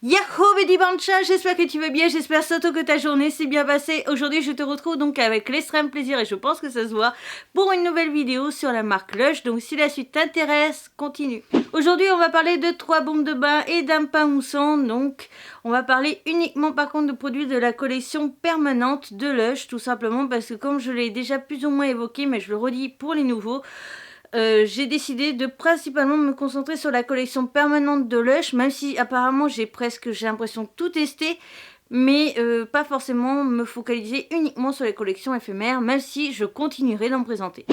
Yahoo Betty Bancha, j'espère que tu vas bien, j'espère surtout que ta journée s'est bien passée. Aujourd'hui je te retrouve donc avec l'extrême plaisir et je pense que ça se voit pour une nouvelle vidéo sur la marque Lush. Donc si la suite t'intéresse, continue. Aujourd'hui on va parler de 3 bombes de bain et d'un pain moussant. Donc on va parler uniquement par contre de produits de la collection permanente de Lush, tout simplement parce que comme je l'ai déjà plus ou moins évoqué, mais je le redis pour les nouveaux, j'ai décidé de principalement me concentrer sur la collection permanente de Lush, même si apparemment j'ai l'impression tout testé, mais pas forcément me focaliser uniquement sur les collections éphémères, même si je continuerai d'en présenter.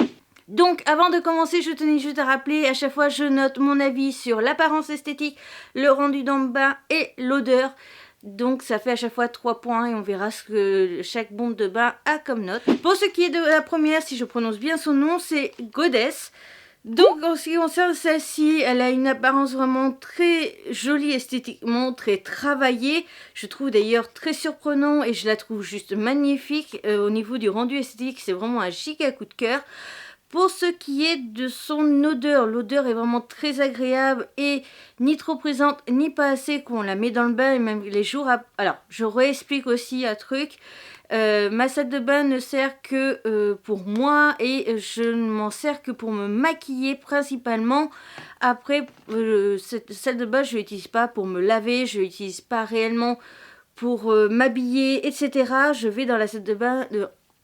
Donc avant de commencer, je tenais juste à rappeler, à chaque fois je note mon avis sur l'apparence esthétique, le rendu dans le bain et l'odeur. Donc ça fait à chaque fois 3 points et on verra ce que chaque bombe de bain a comme note. Pour ce qui est de la première, si je prononce bien son nom, c'est Goddess. Donc en ce qui concerne celle-ci, elle a une apparence vraiment très jolie esthétiquement, très travaillée. Je trouve d'ailleurs très surprenant et je la trouve juste magnifique. Au niveau du rendu esthétique, c'est vraiment un giga coup de cœur. Pour ce qui est de son odeur, l'odeur est vraiment très agréable et ni trop présente ni pas assez qu'on la met dans le bain et même les jours après. Alors, je réexplique aussi un truc. Ma salle de bain ne sert que pour moi et je ne m'en sers que pour me maquiller principalement. Après, cette salle de bain, je ne l'utilise pas pour me laver, je ne l'utilise pas réellement pour m'habiller, etc. Je vais dans la salle de bain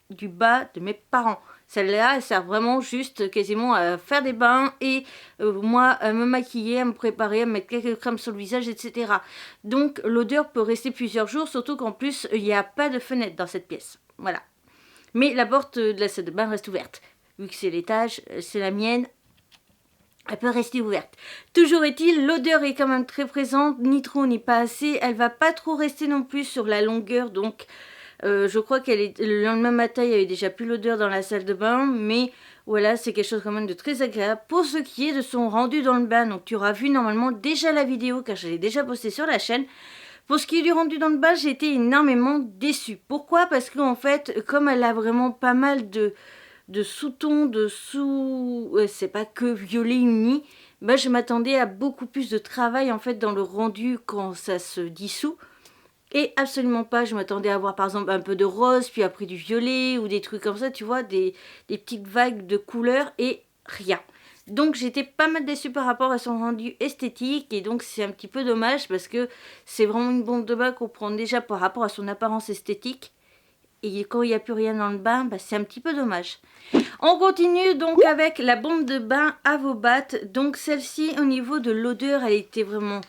du bas de mes parents. Celle-là, elle sert vraiment juste quasiment à faire des bains et moi à me maquiller, à me préparer, à mettre quelques crèmes sur le visage, etc. Donc l'odeur peut rester plusieurs jours, surtout qu'en plus il n'y a pas de fenêtre dans cette pièce. Voilà. Mais la porte de la salle de bain reste ouverte. Vu que c'est l'étage, c'est la mienne, elle peut rester ouverte. Toujours est-il, l'odeur est quand même très présente, ni trop ni pas assez. Elle va pas trop rester non plus sur la longueur, donc je crois qu'elle est le lendemain matin, il y avait déjà plus l'odeur dans la salle de bain, mais voilà, c'est quelque chose quand même de très agréable. Pour ce qui est de son rendu dans le bain, donc tu auras vu normalement déjà la vidéo car je l'ai déjà postée sur la chaîne. Pour ce qui est du rendu dans le bain, j'ai été énormément déçue. Pourquoi? Parce qu'en fait, comme elle a vraiment pas mal de sous-tons, c'est pas que violet uni, bah, je m'attendais à beaucoup plus de travail en fait dans le rendu quand ça se dissout. Et absolument pas, je m'attendais à avoir par exemple un peu de rose, puis après du violet ou des trucs comme ça, tu vois, des petites vagues de couleurs et rien. Donc j'étais pas mal déçue par rapport à son rendu esthétique et donc c'est un petit peu dommage parce que c'est vraiment une bombe de bain qu'on prend déjà par rapport à son apparence esthétique. Et quand il n'y a plus rien dans le bain, bah, c'est un petit peu dommage. On continue donc avec la bombe de bain Avobat. Donc celle-ci au niveau de l'odeur, elle était vraiment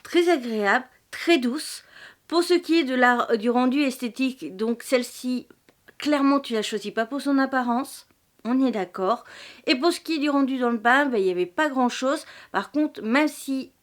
très agréable, très douce. Pour ce qui est du rendu esthétique, donc celle-ci, clairement tu la choisis pas pour son apparence. On est d'accord. Et pour ce qui est du rendu dans le bain, ben, il n'y avait pas grand chose. Par contre, même si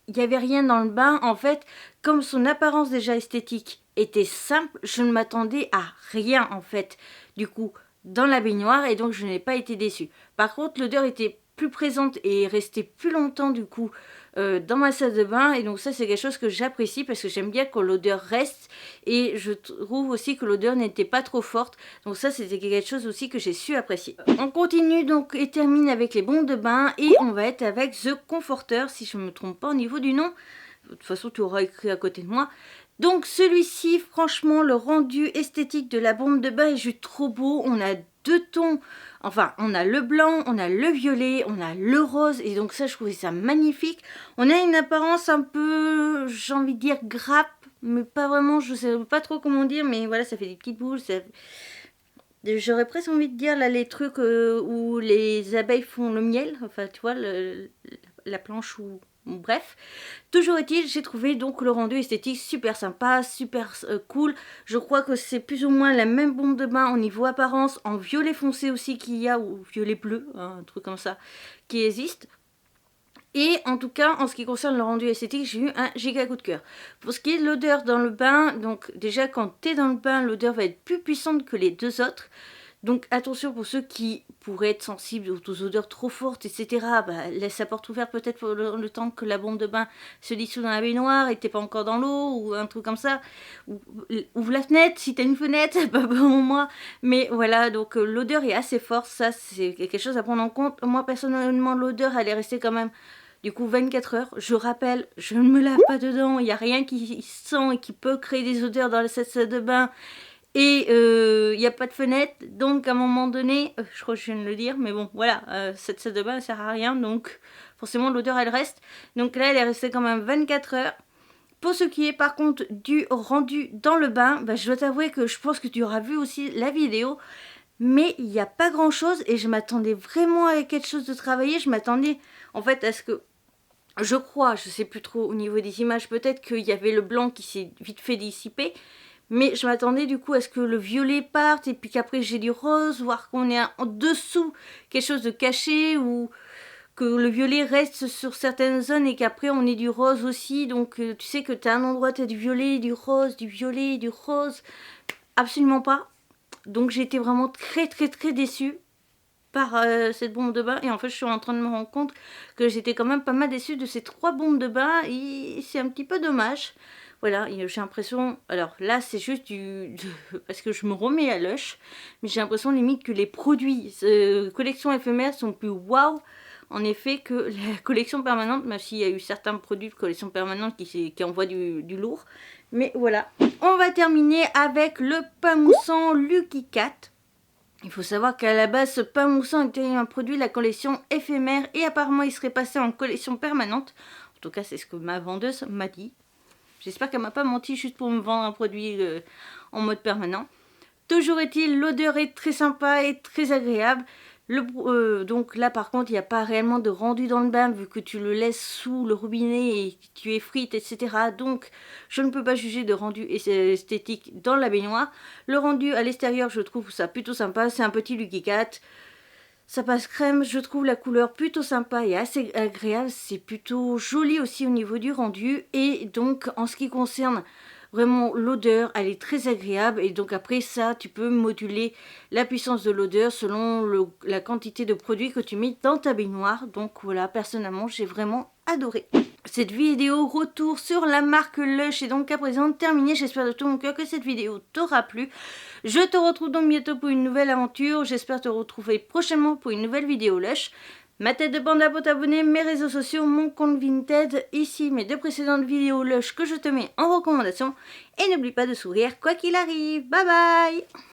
il n'y avait rien dans le bain, en fait, comme son apparence déjà esthétique était simple, je ne m'attendais à rien en fait. Du coup, dans la baignoire et donc je n'ai pas été déçue. Par contre, l'odeur était plus présente et restait plus longtemps du coup dans ma salle de bain et donc ça c'est quelque chose que j'apprécie parce que j'aime bien quand l'odeur reste et je trouve aussi que l'odeur n'était pas trop forte, donc ça c'était quelque chose aussi que j'ai su apprécier. On continue donc et termine avec les bombes de bain et on va être avec The Comforter si je ne me trompe pas au niveau du nom. De toute façon tu auras écrit à côté de moi. Donc celui-ci, franchement, le rendu esthétique de la bombe de bain est juste trop beau. On a deux tons, enfin on a le blanc, on a le violet, on a le rose et donc ça je trouvais ça magnifique. On a une apparence un peu, j'ai envie de dire grappe, mais pas vraiment, je sais pas trop comment dire, mais voilà ça fait des petites boules. J'aurais presque envie de dire là les trucs où les abeilles font le miel, enfin tu vois la planche où... Bref, toujours est-il, j'ai trouvé donc le rendu esthétique super sympa, super cool. Je crois que c'est plus ou moins la même bombe de bain au niveau apparence, en violet foncé aussi qu'il y a, ou violet bleu, hein, un truc comme ça, qui existe. Et en tout cas, en ce qui concerne le rendu esthétique, j'ai eu un giga coup de cœur. Pour ce qui est de l'odeur dans le bain, donc déjà quand tu es dans le bain, l'odeur va être plus puissante que les deux autres. Donc attention pour ceux qui pourraient être sensibles aux odeurs trop fortes, etc. Bah, laisse la porte ouverte peut-être pour le temps que la bombe de bain se dissout dans la baignoire et t'es pas encore dans l'eau ou un truc comme ça. Ouvre la fenêtre si t'as une fenêtre, pas pour moi. Mais voilà, donc l'odeur est assez forte, ça c'est quelque chose à prendre en compte. Moi personnellement l'odeur elle est restée quand même Du coup 24 heures, je rappelle, je ne me lave pas dedans, il n'y a rien qui sent et qui peut créer des odeurs dans cette salle de bain. Et il n'y a pas de fenêtre, donc à un moment donné, je crois que je viens de le dire, mais bon, voilà, cette salle de bain, elle sert à rien, donc forcément l'odeur, elle reste. Donc là, elle est restée quand même 24 heures. Pour ce qui est par contre du rendu dans le bain, bah, je dois t'avouer que je pense que tu auras vu aussi la vidéo, mais il n'y a pas grand chose et je m'attendais vraiment à quelque chose de travaillé. Je m'attendais en fait à ce que, je crois, je sais plus trop au niveau des images, peut-être qu'il y avait le blanc qui s'est vite fait dissiper, mais je m'attendais du coup à ce que le violet parte et puis qu'après j'ai du rose, voire qu'on ait en dessous quelque chose de caché ou que le violet reste sur certaines zones et qu'après on ait du rose aussi. Donc tu sais que tu as un endroit, tu as du violet, du rose, du violet, du rose. Absolument pas. Donc j'ai été vraiment très déçue par cette bombe de bain. Et en fait je suis en train de me rendre compte que j'étais quand même pas mal déçue de ces 3 bombes de bain. Et c'est un petit peu dommage. Voilà, j'ai l'impression... Alors là c'est juste parce que je me remets à Lush. Mais j'ai l'impression limite que les produits collection éphémère sont plus waouh en effet que la collection permanente, même s'il y a eu certains produits de collection permanente qui envoient du lourd. Mais voilà. On va terminer avec le pain moussant Lucky Cat. Il faut savoir qu'à la base, ce pain moussant était un produit de la collection éphémère et apparemment il serait passé en collection permanente. En tout cas, c'est ce que ma vendeuse m'a dit. J'espère qu'elle m'a pas menti juste pour me vendre un produit en mode permanent. Toujours est-il, l'odeur est très sympa et très agréable. Donc là par contre il n'y a pas réellement de rendu dans le bain vu que tu le laisses sous le robinet et que tu effrites, etc. Donc je ne peux pas juger de rendu esthétique dans la baignoire. Le rendu à l'extérieur, je trouve ça plutôt sympa. C'est un petit Lucky Cat. Ça passe crème, je trouve la couleur plutôt sympa et assez agréable. C'est plutôt joli aussi au niveau du rendu. Et donc en ce qui concerne vraiment l'odeur, elle est très agréable. Et donc après ça, tu peux moduler la puissance de l'odeur selon la quantité de produits que tu mets dans ta baignoire. Donc voilà, personnellement, j'ai vraiment adoré. Cette vidéo retour sur la marque Lush est donc à présent terminée. J'espère de tout mon cœur que cette vidéo t'aura plu. Je te retrouve donc bientôt pour une nouvelle aventure. J'espère te retrouver prochainement pour une nouvelle vidéo Lush. Ma tête de panda pour t'abonner, mes réseaux sociaux, mon compte Vinted, ici mes 2 précédentes vidéos Lush que je te mets en recommandation. Et n'oublie pas de sourire quoi qu'il arrive. Bye bye!